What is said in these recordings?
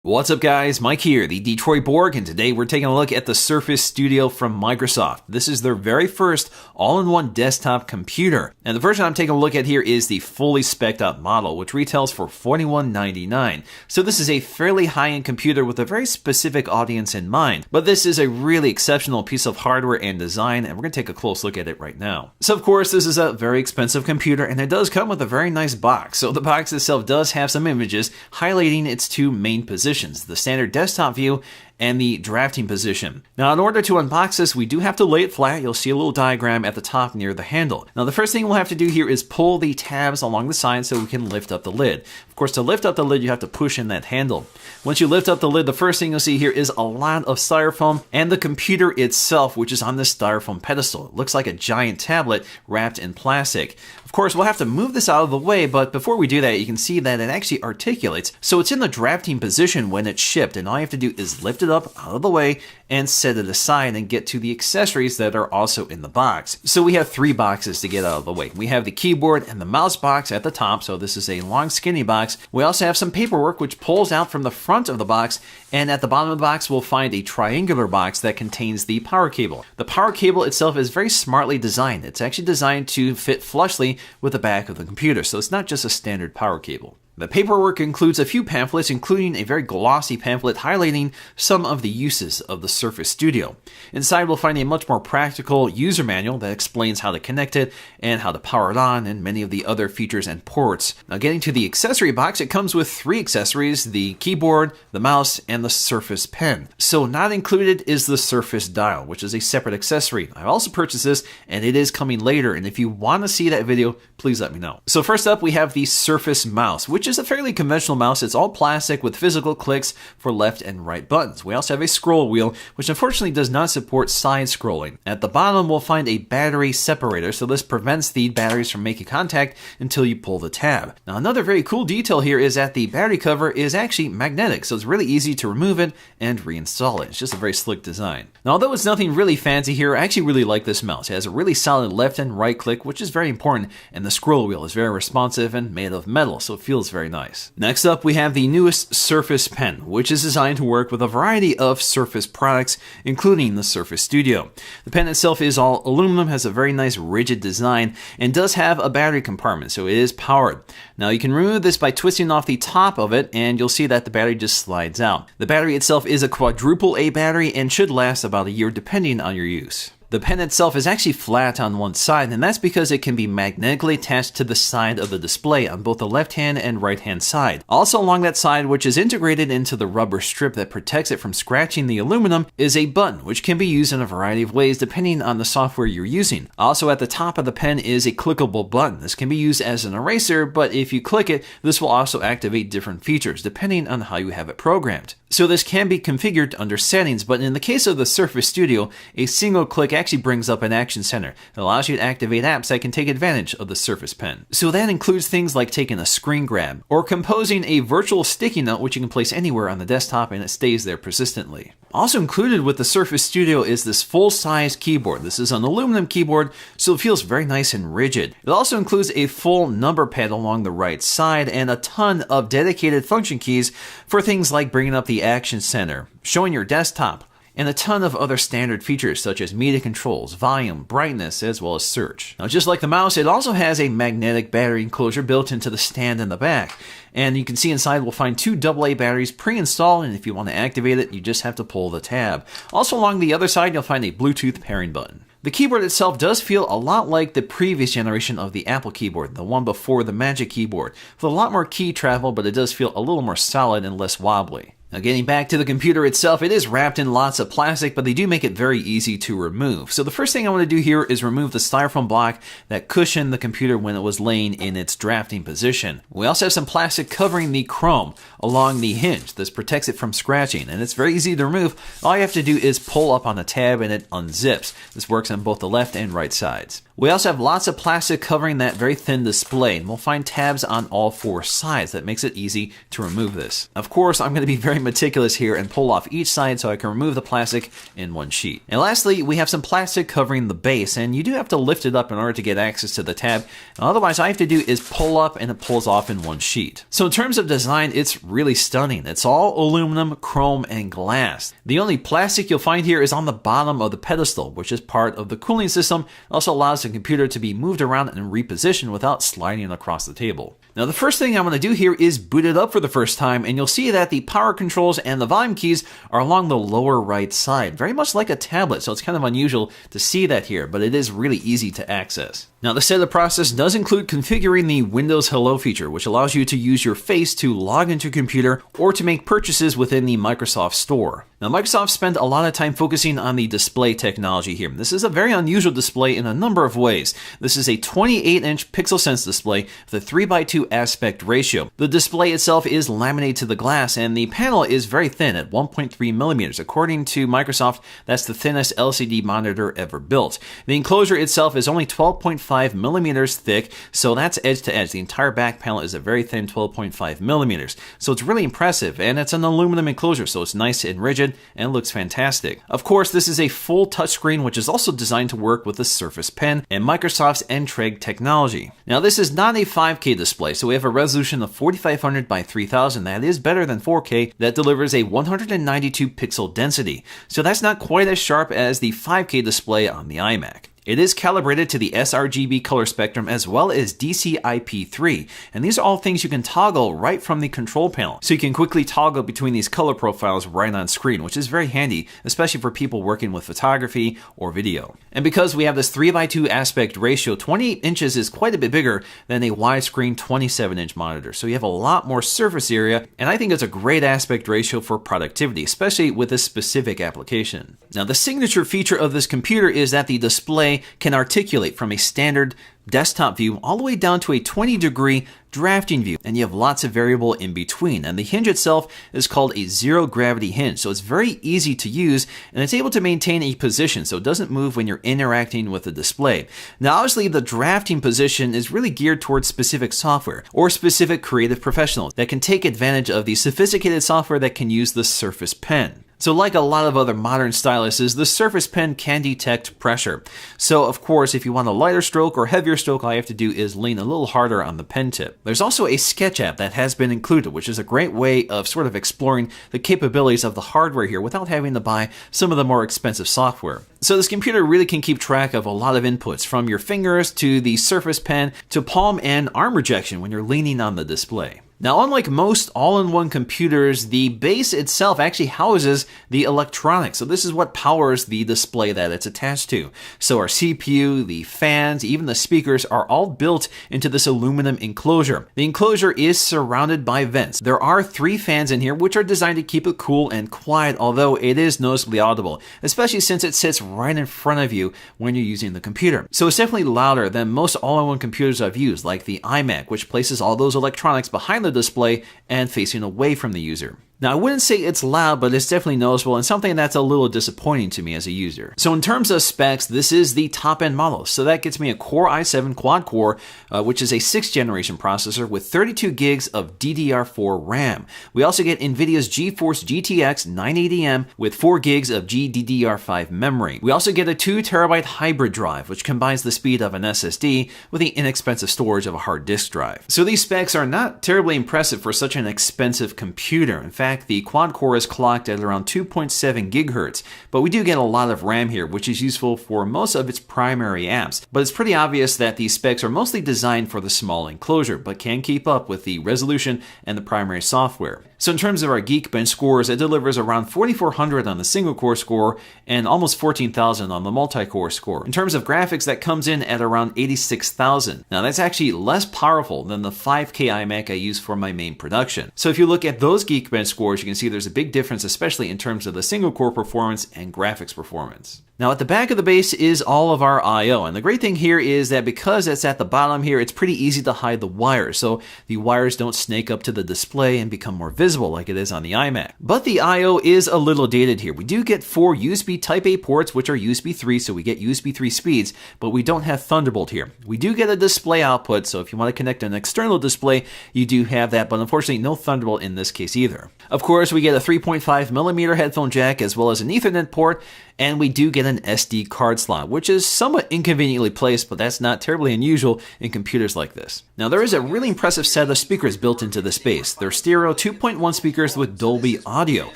What's up guys, Mike here, the Detroit Borg, and today we're taking a look at the Surface Studio from Microsoft. This is their very first all-in-one desktop computer. And the version I'm taking a look at here is the fully spec'd up model, which retails for $41.99. So this is a fairly high-end computer with a very specific audience in mind. But this is a really exceptional piece of hardware and design, and we're going to take a close look at it right now. So of course, this is a very expensive computer, and it does come with a very nice box. So the box itself does have some images highlighting its two main positions. The standard desktop view and the drafting position. Now, in order to unbox this, we do have to lay it flat. You'll see a little diagram at the top near the handle. Now, the first thing we'll have to do here is pull the tabs along the side so we can lift up the lid. Of course, to lift up the lid, you have to push in that handle. Once you lift up the lid, the first thing you'll see here is a lot of styrofoam and the computer itself, which is on this styrofoam pedestal. It looks like a giant tablet wrapped in plastic. Of course, we'll have to move this out of the way, but before we do that, you can see that it actually articulates. So it's in the drafting position when it's shipped, and all you have to do is lift it up out of the way and set it aside and get to the accessories that are also in the box. So we have three boxes to get out of the way. We have the keyboard and the mouse box at the top, so this is a long skinny box. We also have some paperwork which pulls out from the front of the box, and at the bottom of the box we'll find a triangular box that contains the power cable. The power cable itself is very smartly designed. It's actually designed to fit flushly with the back of the computer, so it's not just a standard power cable. The paperwork includes a few pamphlets, including a very glossy pamphlet highlighting some of the uses of the Surface Studio. Inside, we'll find a much more practical user manual that explains how to connect it and how to power it on and many of the other features and ports. Now, getting to the accessory box, it comes with three accessories: the keyboard, the mouse, and the Surface Pen. So not included is the Surface Dial, which is a separate accessory. I also purchased this, and it is coming later, and if you want to see that video, please let me know. So first up, we have the Surface Mouse, which is a fairly conventional mouse. It's all plastic with physical clicks for left and right buttons. We also have a scroll wheel, which unfortunately does not support side scrolling. At the bottom, we'll find a battery separator, so this prevents the batteries from making contact until you pull the tab. Now, another very cool detail here is that the battery cover is actually magnetic, so it's really easy to remove it and reinstall it. It's just a very slick design. Now, although it's nothing really fancy here, I actually really like this mouse. It has a really solid left and right click, which is very important, and the scroll wheel is very responsive and made of metal, so it feels very nice. Next up, we have the newest Surface Pen, which is designed to work with a variety of Surface products, including the Surface Studio. The pen itself is all aluminum, has a very nice rigid design, and does have a battery compartment, so it is powered. Now, you can remove this by twisting off the top of it, and you'll see that the battery just slides out. The battery itself is a quadruple A battery and should last about a year depending on your use. The pen itself is actually flat on one side, and that's because it can be magnetically attached to the side of the display on both the left-hand and right-hand side. Also along that side, which is integrated into the rubber strip that protects it from scratching the aluminum, is a button, which can be used in a variety of ways depending on the software you're using. Also at the top of the pen is a clickable button. This can be used as an eraser, but if you click it, this will also activate different features depending on how you have it programmed. So this can be configured under settings, but in the case of the Surface Studio, a single click actually brings up an action center that allows you to activate apps that can take advantage of the Surface Pen. So that includes things like taking a screen grab or composing a virtual sticky note, which you can place anywhere on the desktop and it stays there persistently. Also included with the Surface Studio is this full-size keyboard. This is an aluminum keyboard, so it feels very nice and rigid. It also includes a full number pad along the right side and a ton of dedicated function keys for things like bringing up the action center, showing your desktop, and a ton of other standard features such as media controls, volume, brightness, as well as search. Now, just like the mouse, it also has a magnetic battery enclosure built into the stand in the back. And you can see inside we'll find two AA batteries pre-installed, and if you want to activate it, you just have to pull the tab. Also along the other side, you'll find a Bluetooth pairing button. The keyboard itself does feel a lot like the previous generation of the Apple keyboard, the one before the Magic Keyboard, with a lot more key travel, but it does feel a little more solid and less wobbly. Now, getting back to the computer itself, it is wrapped in lots of plastic, but they do make it very easy to remove. So the first thing I want to do here is remove the styrofoam block that cushioned the computer when it was laying in its drafting position. We also have some plastic covering the chrome along the hinge. This protects it from scratching, and it's very easy to remove. All you have to do is pull up on the tab and it unzips. This works on both the left and right sides. We also have lots of plastic covering that very thin display, and we'll find tabs on all 4 sides. That makes it easy to remove this. Of course, I'm going to be very meticulous here and pull off each side so I can remove the plastic in one sheet. And lastly, we have some plastic covering the base, and you do have to lift it up in order to get access to the tab. And otherwise, all I have to do is pull up and it pulls off in one sheet. So in terms of design, it's really stunning. It's all aluminum, chrome, and glass. The only plastic you'll find here is on the bottom of the pedestal, which is part of the cooling system. It also allows the computer to be moved around and repositioned without sliding across the table. Now the first thing I'm going to do here is boot it up for the first time, and you'll see that the power controls and the volume keys are along the lower right side, very much like a tablet, so it's kind of unusual to see that here, but it is really easy to access. Now the setup process does include configuring the Windows Hello feature, which allows you to use your face to log into your computer or to make purchases within the Microsoft Store. Now Microsoft spent a lot of time focusing on the display technology here. This is a very unusual display in a number of ways. This is a 28-inch pixel sense display with a 3:2 aspect ratio. The display itself is laminated to the glass, and the panel is very thin at 1.3 millimeters. According to Microsoft, that's the thinnest LCD monitor ever built. The enclosure itself is only 12.5 millimeters thick, so that's edge to edge. The entire back panel is a very thin 12.5 millimeters. So it's really impressive, and it's an aluminum enclosure, so it's nice and rigid and looks fantastic. Of course, this is a full touchscreen, which is also designed to work with the Surface Pen and Microsoft's Entreg technology. Now, this is not a 5K display, so we have a resolution of 4500 by 3000. That is better than 4K. That delivers a 192 pixel density. So that's not quite as sharp as the 5K display on the iMac. It is calibrated to the sRGB color spectrum as well as DCI-P3, and these are all things you can toggle right from the control panel. So you can quickly toggle between these color profiles right on screen, which is very handy, especially for people working with photography or video. And because we have this 3:2 aspect ratio, 28 inches is quite a bit bigger than a widescreen 27-inch monitor. So you have a lot more surface area, and I think it's a great aspect ratio for productivity, especially with this specific application. Now, the signature feature of this computer is that the display can articulate from a standard desktop view all the way down to a 20-degree drafting view, and you have lots of variable in between. And the hinge itself is called a zero gravity hinge, so it's very easy to use, and it's able to maintain a position so it doesn't move when you're interacting with the display. Now obviously the drafting position is really geared towards specific software or specific creative professionals that can take advantage of the sophisticated software that can use the Surface Pen. So like a lot of other modern styluses, the Surface Pen can detect pressure. So of course, if you want a lighter stroke or heavier stroke, all you have to do is lean a little harder on the pen tip. There's also a sketch app that has been included, which is a great way of sort of exploring the capabilities of the hardware here without having to buy some of the more expensive software. So this computer really can keep track of a lot of inputs, from your fingers to the Surface Pen to palm and arm rejection when you're leaning on the display. Now, unlike most all-in-one computers, the base itself actually houses the electronics. So this is what powers the display that it's attached to. So our CPU, the fans, even the speakers are all built into this aluminum enclosure. The enclosure is surrounded by vents. There are 3 fans in here, which are designed to keep it cool and quiet, although it is noticeably audible, especially since it sits right in front of you when you're using the computer. So it's definitely louder than most all-in-one computers I've used, like the iMac, which places all those electronics behind the display and facing away from the user. Now, I wouldn't say it's loud, but it's definitely noticeable and something that's a little disappointing to me as a user. So in terms of specs, this is the top-end model. So that gets me a Core i7 quad-core, which is a 6th generation processor with 32 gigs of DDR4 RAM. We also get NVIDIA's GeForce GTX 980M with 4 gigs of GDDR5 memory. We also get a 2 terabyte hybrid drive, which combines the speed of an SSD with the inexpensive storage of a hard disk drive. So these specs are not terribly impressive for such an expensive computer. In fact, the quad-core is clocked at around 2.7 gigahertz, but we do get a lot of RAM here, which is useful for most of its primary apps. But it's pretty obvious that these specs are mostly designed for the small enclosure, but can keep up with the resolution and the primary software. So in terms of our Geekbench scores, it delivers around 4,400 on the single-core score and almost 14,000 on the multi-core score. In terms of graphics, that comes in at around 86,000. Now that's actually less powerful than the 5K iMac I use for my main production. So if you look at those Geekbench scores, you can see there's a big difference, especially in terms of the single core performance and graphics performance. Now at the back of the base is all of our I/O, and the great thing here is that because it's at the bottom here, it's pretty easy to hide the wires, so the wires don't snake up to the display and become more visible like it is on the iMac. But the I/O is a little dated here. We do get 4 USB Type-A ports, which are USB 3, so we get USB 3 speeds, but we don't have Thunderbolt here. We do get a display output, so if you want to connect an external display, you do have that, but unfortunately no Thunderbolt in this case either. Of course, we get a 3.5mm headphone jack as well as an Ethernet port, and we do get an SD card slot, which is somewhat inconveniently placed, but that's not terribly unusual in computers like this. Now there is a really impressive set of speakers built into the space. They're stereo 2.1 speakers with Dolby Audio,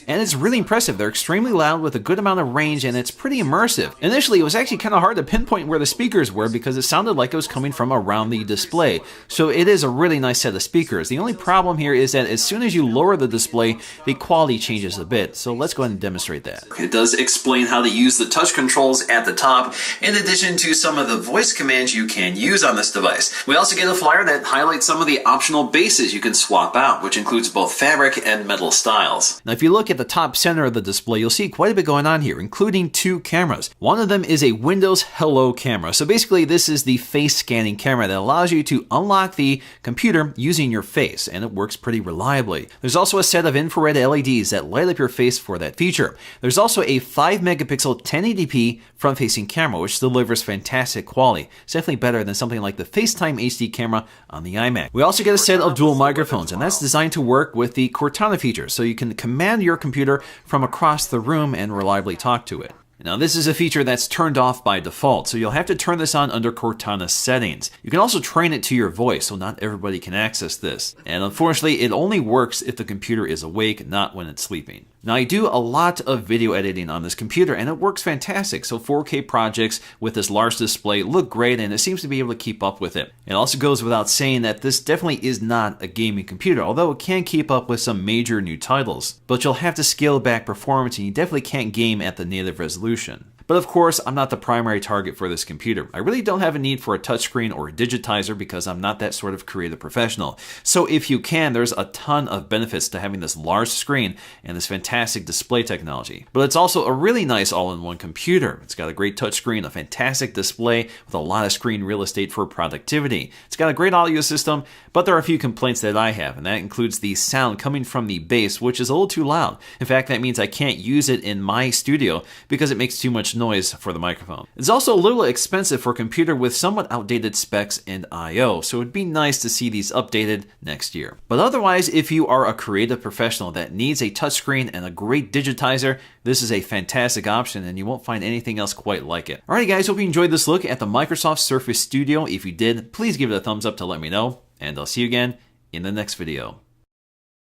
and it's really impressive. They're extremely loud with a good amount of range, and it's pretty immersive. Initially, it was actually kind of hard to pinpoint where the speakers were because it sounded like it was coming from around the display. So it is a really nice set of speakers. The only problem here is that as soon as you lower the display, the quality changes a bit. So let's go ahead and demonstrate that. It does explain how to use the touch controls at the top, in addition to some of the voice commands you can use on this device. We also get a flyer that highlights some of the optional bases you can swap out, which includes both fabric and metal styles. Now if you look at the top center of the display, you'll see quite a bit going on here, including 2 cameras. One of them is a Windows Hello camera. So basically this is the face scanning camera that allows you to unlock the computer using your face, and it works pretty reliably. There's also a set of infrared LEDs that light up your face for that feature. There's also a 5 megapixel 1080p front-facing camera, which delivers fantastic quality. It's definitely better than something like the FaceTime HD camera on the iMac. We also get a set of dual microphones, and that's designed to work with the Cortana feature, so you can command your computer from across the room and reliably talk to it. Now this is a feature that's turned off by default, so you'll have to turn this on under Cortana settings. You can also train it to your voice, so not everybody can access this. And unfortunately, it only works if the computer is awake, not when it's sleeping. Now I do a lot of video editing on this computer and it works fantastic, so 4K projects with this large display look great and it seems to be able to keep up with it. It also goes without saying that this definitely is not a gaming computer, although it can keep up with some major new titles. But you'll have to scale back performance and you definitely can't game at the native resolution. But of course, I'm not the primary target for this computer. I really don't have a need for a touchscreen or a digitizer because I'm not that sort of creative professional. So if you can, there's a ton of benefits to having this large screen and this fantastic display technology. But it's also a really nice all-in-one computer. It's got a great touchscreen, a fantastic display with a lot of screen real estate for productivity. It's got a great audio system, but there are a few complaints that I have, and that includes the sound coming from the bass, which is a little too loud. In fact, that means I can't use it in my studio because it makes too much noise for the microphone. It's also a little expensive for a computer with somewhat outdated specs and I/O, so it'd be nice to see these updated next year. But otherwise, if you are a creative professional that needs a touchscreen and a great digitizer, this is a fantastic option and you won't find anything else quite like it. Alright guys, hope you enjoyed this look at the Microsoft Surface Studio. If you did, please give it a thumbs up to let me know, and I'll see you again in the next video.